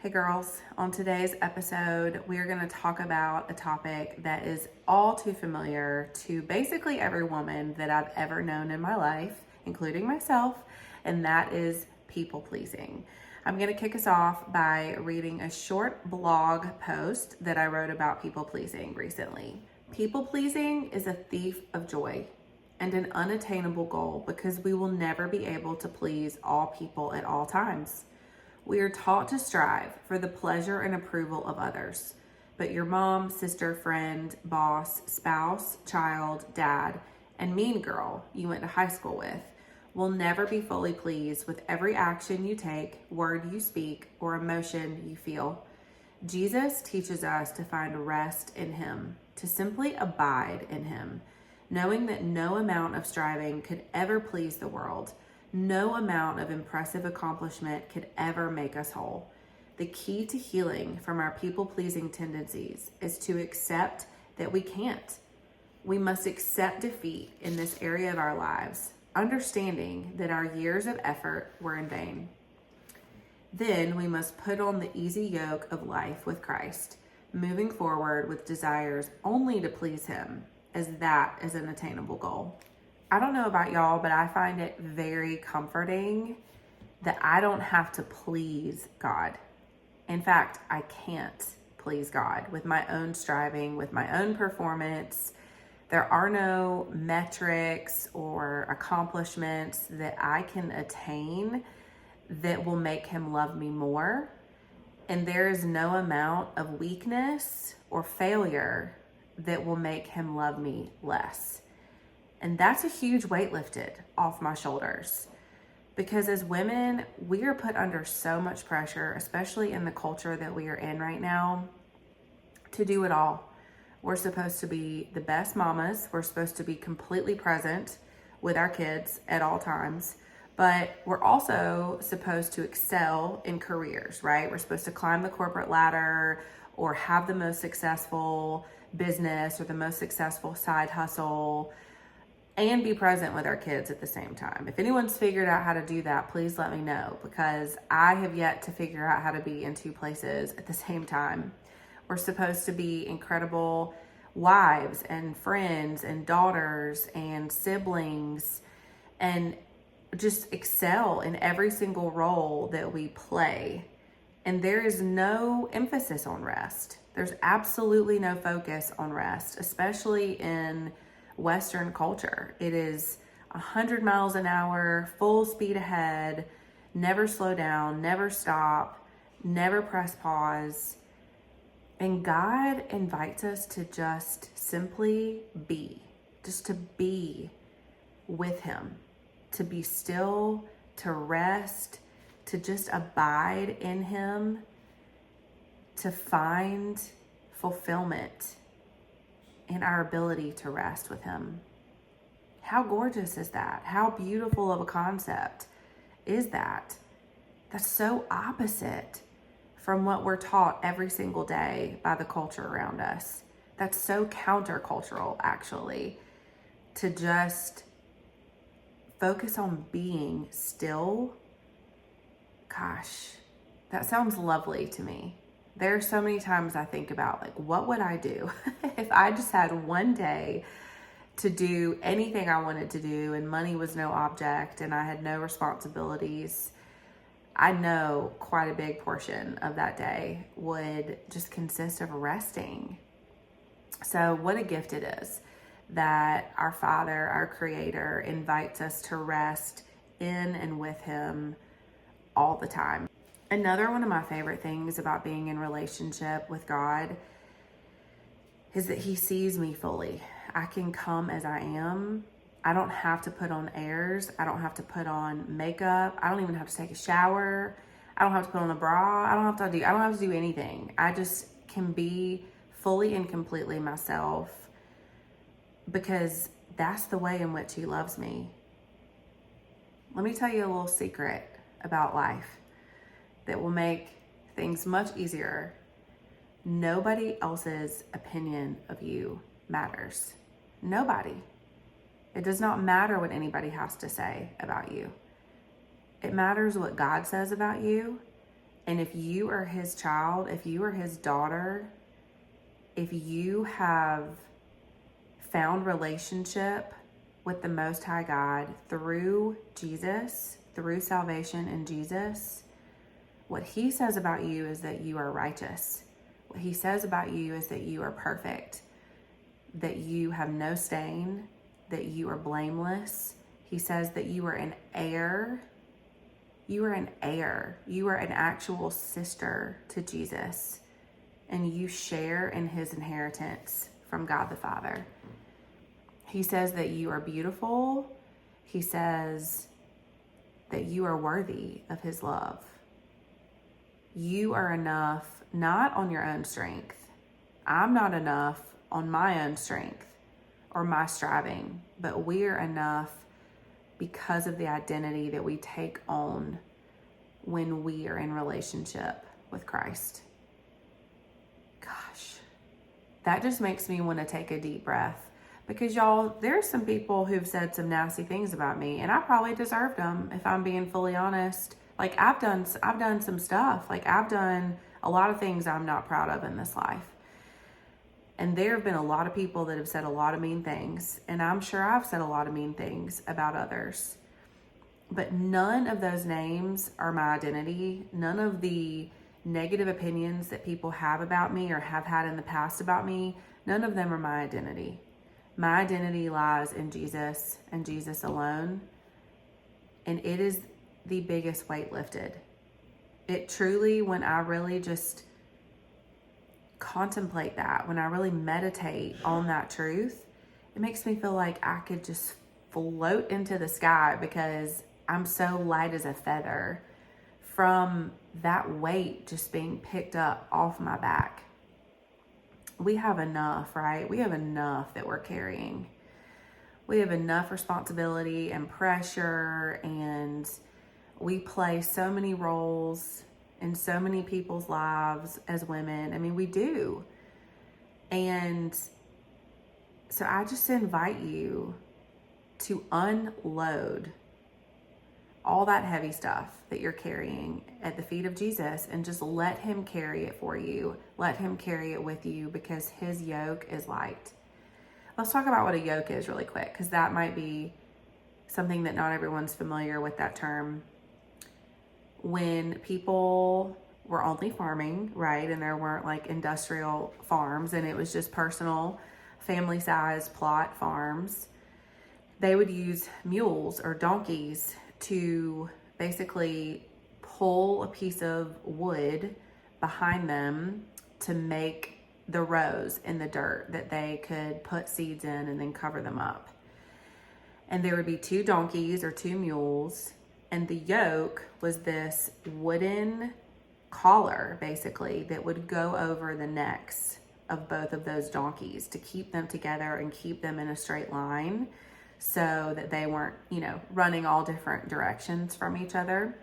Hey girls, on today's episode, we are going to talk about a topic that is all too familiar to basically every woman that I've ever known in my life, including myself, and that is people pleasing. I'm going to kick us off by reading a short blog post that I wrote about people pleasing recently. People pleasing is a thief of joy and an unattainable goal because we will never be able to please all people at all times. We are taught to strive for the pleasure and approval of others, but your mom, sister, friend, boss, spouse, child, dad, and mean girl you went to high school with will never be fully pleased with every action you take, word you speak, or emotion you feel. Jesus teaches us to find rest in Him, to simply abide in Him, knowing that no amount of striving could ever please the world. No amount of impressive accomplishment could ever make us whole. The key to healing from our people-pleasing tendencies is to accept that we can't. We must accept defeat in this area of our lives, understanding that our years of effort were in vain. Then we must put on the easy yoke of life with Christ, moving forward with desires only to please Him, as that is an attainable goal. I don't know about y'all, but I find it very comforting that I don't have to please God. In fact, I can't please God with my own striving, with my own performance. There are no metrics or accomplishments that I can attain that will make Him love me more. And there is no amount of weakness or failure that will make Him love me less. And that's a huge weight lifted off my shoulders, because as women, we are put under so much pressure, especially in the culture that we are in right now, to do it all. We're supposed to be the best mamas. We're supposed to be completely present with our kids at all times, but we're also supposed to excel in careers, right? We're supposed to climb the corporate ladder or have the most successful business or the most successful side hustle, and be present with our kids at the same time. If anyone's figured out how to do that, please let me know, because I have yet to figure out how to be in two places at the same time. We're supposed to be incredible wives and friends and daughters and siblings and just excel in every single role that we play. And there is no emphasis on rest. There's absolutely no focus on rest, especially in Western culture. It is 100 miles an hour, full speed ahead, never slow down, never stop, never press pause. And God invites us to just simply be, just to be with Him, to be still, to rest, to just abide in Him, to find fulfillment in our ability to rest with Him. How gorgeous is that? How beautiful of a concept is that? That's so opposite from what we're taught every single day by the culture around us. That's so countercultural, actually, to just focus on being still. Gosh, that sounds lovely to me. There are so many times I think about, like, what would I do if I just had one day to do anything I wanted to do and money was no object and I had no responsibilities? I know quite a big portion of that day would just consist of resting. So what a gift it is that our Father, our Creator, invites us to rest in and with Him all the time. Another one of my favorite things about being in relationship with God is that He sees me fully. I can come as I am. I don't have to put on airs. I don't have to put on makeup. I don't even have to take a shower. I don't have to put on a bra. I don't have to do anything. I just can be fully and completely myself, because that's the way in which He loves me. Let me tell you a little secret about life that will make things much easier. Nobody else's opinion of you matters. Nobody. It does not matter what anybody has to say about you. It matters what God says about you, And if you are his child, if you are his daughter, if you have found relationship with the Most High God through Jesus, through salvation in Jesus, what he says about you is that you are righteous. What he says about you is that you are perfect, that you have no stain, that you are blameless. He says that you are an heir. You are an heir. You are an actual sister to Jesus, and you share in his inheritance from God the Father. He says that you are beautiful. He says that you are worthy of his love. You are enough, not on your own strength. I'm not enough on my own strength or my striving, but we are enough because of the identity that we take on when we are in relationship with Christ. Gosh, that just makes me want to take a deep breath. Because y'all, there's some people who've said some nasty things about me, and I probably deserved them if I'm being fully honest. Like I've done some stuff. Like I've done a lot of things I'm not proud of in this life. And there have been a lot of people that have said a lot of mean things, and I'm sure I've said a lot of mean things about others. But none of those names are my identity. None of the negative opinions that people have about me or have had in the past about me, none of them are my identity. My identity lies in Jesus and Jesus alone. And it is the biggest weight lifted. It truly, when I really just contemplate that, when I really meditate on that truth, it makes me feel like I could just float into the sky because I'm so light as a feather from that weight just being picked up off my back. We have enough, right? We have enough that we're carrying. We have enough responsibility and pressure, and we play so many roles in so many people's lives as women. I mean, we do. And so I just invite you to unload all that heavy stuff that you're carrying at the feet of Jesus and just let him carry it for you. Let him carry it with you because his yoke is light. Let's talk about what a yoke is really quick, because that might be something that not everyone's familiar with that term. When people were only farming, right, and there weren't like industrial farms and it was just personal family-sized plot farms, they would use mules or donkeys to basically pull a piece of wood behind them to make the rows in the dirt that they could put seeds in and then cover them up. And there would be 2 donkeys or 2 mules, and the yoke was this wooden collar basically that would go over the necks of both of those donkeys to keep them together and keep them in a straight line, so that they weren't, running all different directions from each other.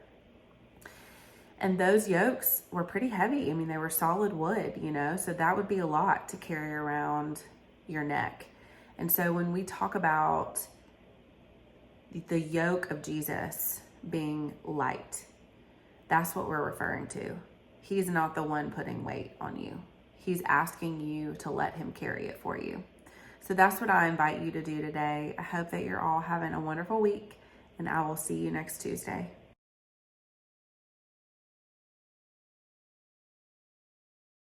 And those yokes were pretty heavy. I mean, they were solid wood, so that would be a lot to carry around your neck. And so when we talk about the yoke of Jesus being light, that's what we're referring to. He's not the one putting weight on you. He's asking you to let him carry it for you. So that's what I invite you to do today. I hope that you're all having a wonderful week, and I will see you next Tuesday.